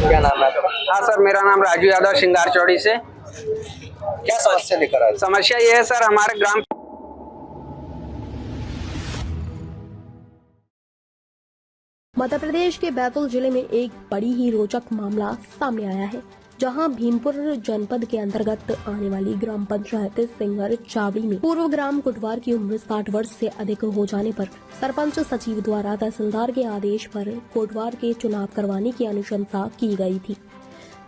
क्या नाम है आपका? हाँ सर, मेरा नाम राजू यादव, श्रृंगार चौड़ी से। क्या समस्या लेकर आए? समस्या ये है सर, हमारे ग्राम मध्य प्रदेश के बैतूल जिले में एक बड़ी ही रोचक मामला सामने आया है, जहां भीमपुर जनपद के अंतर्गत आने वाली ग्राम पंचायत सिंगर चावड़ी में पूर्व ग्राम कुटवार की उम्र 60 वर्ष से अधिक हो जाने पर सरपंच सचिव द्वारा तहसीलदार के आदेश पर कोटवार के चुनाव करवाने की अनुशंसा की गई थी,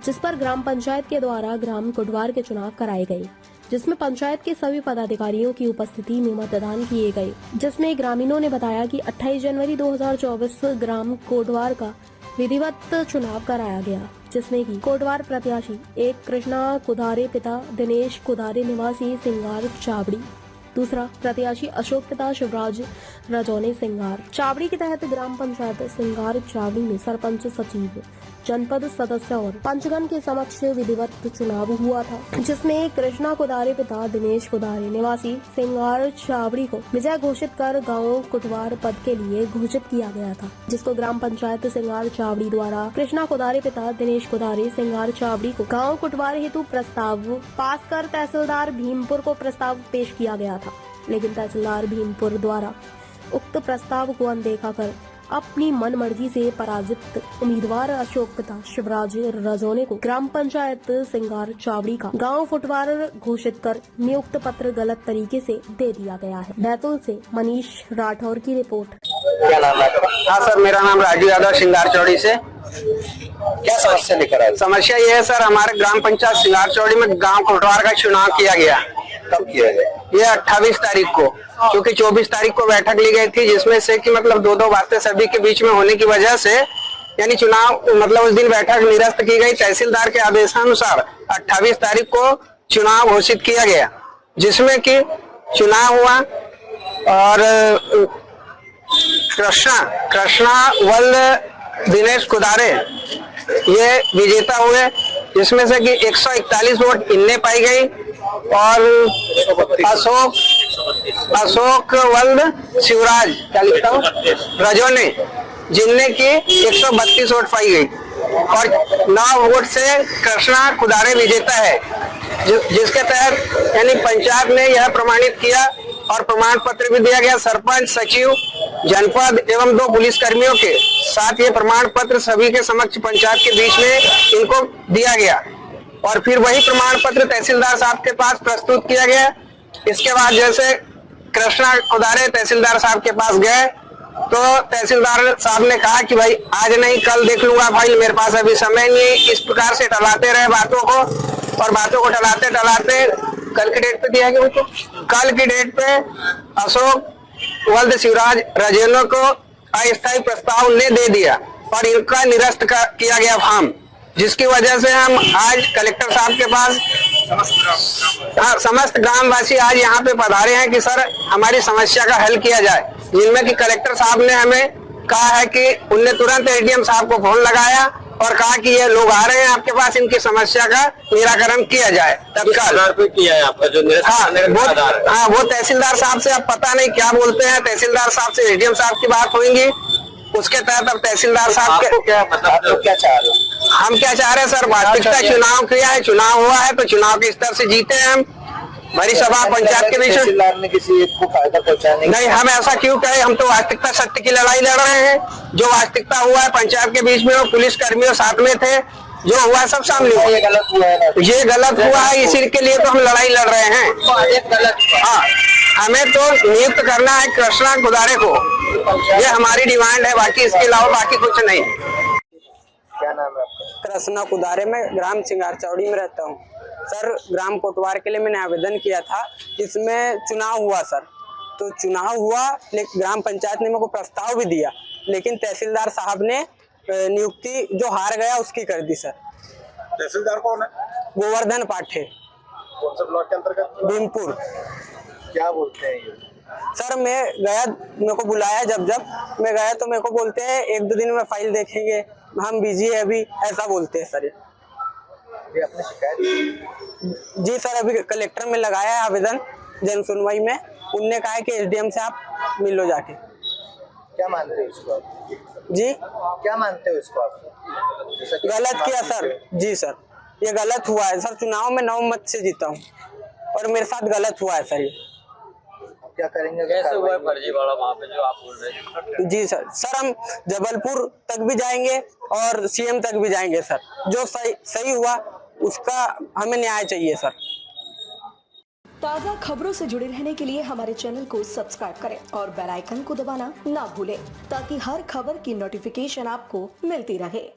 जिस पर ग्राम पंचायत के द्वारा ग्राम कुटवार के चुनाव कराए गए, जिसमें पंचायत के सभी पदाधिकारियों की उपस्थिति में मतदान किए गए, जिसमें ग्रामीणों ने बताया कि 28 जनवरी 2024 ग्राम कोटवार का विधिवत चुनाव कराया गया, जिसमें कि कोटवार प्रत्याशी एक कृष्णा कुदारे पिता दिनेश कुदारे निवासी सिंगार चावड़ी, दूसरा प्रत्याशी अशोक पिता शिवराज रजौने सिंगार चावड़ी के तहत ग्राम पंचायत सिंगार चावड़ी में सरपंच सचिव जनपद सदस्य और पंचगण के समक्ष विधिवत चुनाव हुआ था, जिसमें कृष्णा कुदारे पिता दिनेश कुदारे निवासी सिंगार चावड़ी को विजय घोषित कर गांव कुटवार पद के लिए घोषित किया गया था, जिसको ग्राम पंचायत सिंगार चावड़ी द्वारा कृष्णा कुदारे पिता दिनेश कुदारे सिंगार चावड़ी को गाँव कुटवार हेतु प्रस्ताव पास कर तहसीलदार भीमपुर को प्रस्ताव पेश किया गया था, लेकिन तहसीलदार भीमपुर द्वारा उक्त प्रस्ताव को अनदेखा कर अपनी मनमर्जी से पराजित उम्मीदवार अशोक पिता शिवराज रजौने को ग्राम पंचायत सिंगार चावड़ी का गांव फुटवार घोषित कर नियुक्त पत्र गलत तरीके से दे दिया गया है। बैतूल से मनीष राठौर की रिपोर्ट। क्या नाम है आपका? हाँ सर, मेरा नाम राजू यादव, श्रृंगार चौड़ी से। क्या समस्या लेकर आए? समस्या ये है सर, हमारे ग्राम पंचायत श्रृंगार चौड़ी में गांव कोटवार का चुनाव किया गया। कब किया गया? ये 28 तारीख को, क्योंकि 24 तारीख को बैठक ली गई थी, जिसमें से कि मतलब दो बातें सभी के बीच में होने की वजह से यानी चुनाव मतलब उस दिन बैठक निरस्त की गई। तहसीलदार के आदेशानुसार 28 तारीख को चुनाव घोषित किया गया, जिसमें कि चुनाव हुआ और कृष्णा वल्ल दिनेश कुदारे ये विजेता हुए, जिसमें से कि 141 वोट इनने पाई गई और अशोक वल्द शिवराज क्या लिखता हूँ रजौने जिनने की 132 वोट पाई गई और 9 वोट से कृष्णा कुदारे विजेता है, जिसके तहत यानी पंचायत ने यह प्रमाणित किया और प्रमाण पत्र भी दिया गया। सरपंच सचिव जनपद एवं 2 पुलिस कर्मियों के साथ ये प्रमाण पत्र सभी के समक्ष पंचायत के बीच में इनको दिया गया और फिर वही प्रमाण पत्र तहसीलदार साहब के पास प्रस्तुत किया गया। इसके बाद जैसे कृष्णा कुदारे तहसीलदार साहब के पास गए तो तहसीलदार साहब ने कहा कि भाई आज नहीं कल देख लूंगा फाइल, मेरे पास अभी समय नहीं। इस प्रकार से टलाते रहे बातों को और बातों को टलाते टलाते कल की डेट पे दिया गया उनको। कल की डेट पे अशोक वल्द शिवराज रजौने को अस्थायी प्रस्ताव ने दे दिया और इनका निरस्त किया गया फॉर्म, जिसकी वजह से हम आज कलेक्टर साहब के पास समस्त ग्रामवासी आज यहाँ पे पधारे हैं कि सर हमारी समस्या का हल किया जाए, जिनमें कि कलेक्टर साहब ने हमें कहा है कि उनने तुरंत एडीएम साहब को फोन लगाया और कहा कि ये लोग आ रहे हैं आपके पास, इनकी समस्या का निराकरण किया जाए तत्काल। किया है आपका जो वो तहसीलदार साहब से अब पता नहीं क्या बोलते हैं, तहसीलदार साहब से एडीएम साहब की बात होगी, उसके तहत अब तहसीलदार साहब के क्या मतलब क्या चाह रहे हैं? हम क्या चाह रहे हैं सर, वास्तविकता चुनाव किया है, चुनाव हुआ है तो चुनाव के स्तर से जीते हैं हम। बड़ी सभा पंचायत के बीच तहसीलदार ने किसी एक को फायदा पहुंचाने नहीं, हम ऐसा क्यों कहें, हम तो वास्तविकता सत्य की लड़ाई लड़ रहे हैं। जो वास्तविकता हुआ है पंचायत के बीच में और पुलिस कर्मियों साथ में थे, जो हुआ सब सामने हुआ। ये गलत हुआ है ना? ये गलत हुआ है, इसी के लिए तो हम लड़ाई लड़ रहे हैं। गलत हाँ, हमें तो नियुक्त करना है कृष्णा कुदारे को, ये हमारी डिमांड है, बाकी इसके अलावा बाकी कुछ नहीं। क्या नाम है आपका? कृष्णा कुदारे, मैं ग्राम सिंगार चौड़ी में रहता हूँ। सर ग्राम कोटवार के लिए मैंने आवेदन किया था, इसमें चुनाव हुआ सर, तो चुनाव हुआ लेकिन ग्राम पंचायत ने मेरे को प्रस्ताव भी दिया, लेकिन तहसीलदार साहब ने नियुक्ति जो हार गया उसकी कर दी सर। तहसीलदार कौन है? गोवर्धन पाठे। कौन सा ब्लॉक के अंतर्गत? भीमपुर। क्या बोलते हैं ये? सर मैं गया, मेरे को बुलाया, जब मैं गया तो मेरे को बोलते हैं 1-2 दिन में फाइल देखेंगे, हम बिजी है अभी, ऐसा बोलते हैं सर। ये आपने शिकायत? जी सर, अभी कलेक्टर में लगाया है आवेदन जन सुनवाई में, उनने कहा है कि एसडीएम से आप मिल लो जाके। क्या मानते हैं इसको? जी क्या मानते हो इसको आप? जैसा कि गलत किया सर। जी सर, ये गलत हुआ है सर। चुनाव में 9 मत से जीता हूँ और मेरे साथ गलत हुआ है सर ये। क्या करेंगे अगर कैसे हुआ है कार्रवाई फर्जीवाड़ा वहाँ पे जो आप बोल रहे हैं? जी सर हम जबलपुर तक भी जाएंगे और सीएम तक भी जाएंगे सर। जो सही हुआ उसका हमें न्याय चाहिए सर। ताज़ा खबरों से जुड़े रहने के लिए हमारे चैनल को सब्सक्राइब करें और बेल आइकन को दबाना ना भूलें ताकि हर खबर की नोटिफिकेशन आपको मिलती रहे।